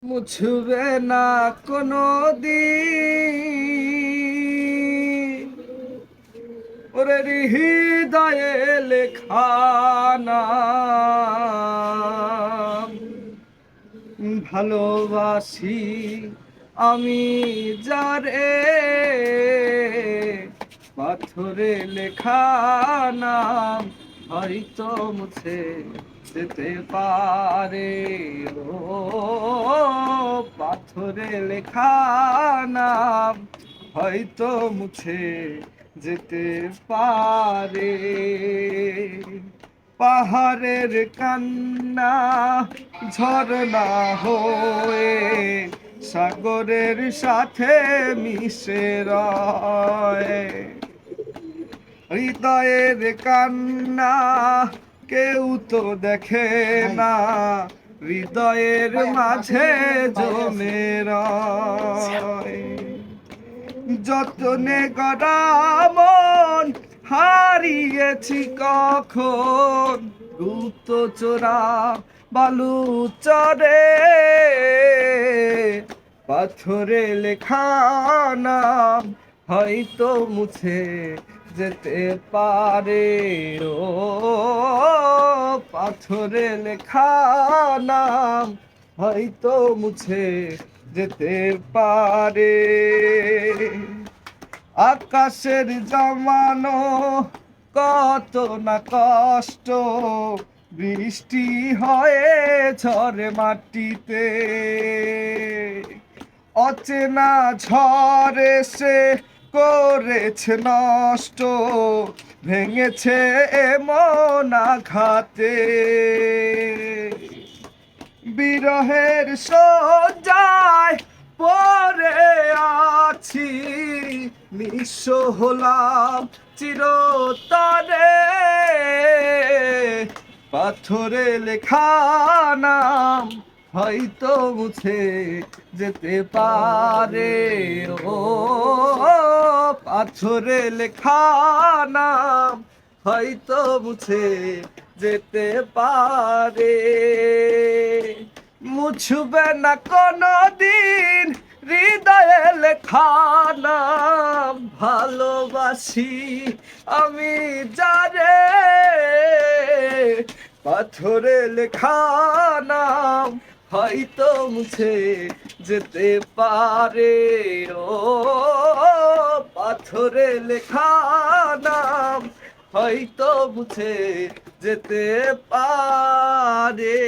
মুছবে না কোনো দিন ওরে হৃদয়ে লেখা নাম। ভালোবাসি আমি যারে, পাথরে লেখা নাম হয়তো মুছে যেতে পারে। ও পাথরে লেখা নাম হয়তো মুছে যেতে পারে। পাহাড়ের কান্না ঝরনা হয়ে সাগরের সাথে মিশে রয়। হৃদয়ের কান্না কেউ তো দেখে না, হৃদয়ের মাঝে জমে রয়। যতনে গড়া মন হারিয়েছি কখন, গুপ্ত চোরা বালু চরে পাথরে লেখা নাম হয়তো মুছে যেতে পারে। ও পাথরে লেখা নাম হয়তো মুছে যেতে পারে। আকাশের জমানো কত না কষ্ট, বৃষ্টি হয়ে ঝরে মাটিতে। অচেনা ঝড় এসে করেছে নষ্ট, ভেঙেছে এমন আঘাতে। বিরহের শয্যায় পড়ে আছি, নিঃস্ব হলাম চিরতরে। পাথরে লেখা নাম হয়তো মুছে যেতে পারে। ও পাথরে লেখা নাম হয়তো মুছে যেতে পারে। মুছবে না কোনো দিন হৃদয়ে লেখা নাম। ভালোবাসি আমি যারে, পাথরে লেখা নাম হয়তো মুছে যেতে পারে। ও পাথরে লেখা নাম হয়তো মুছে যেতে পারে।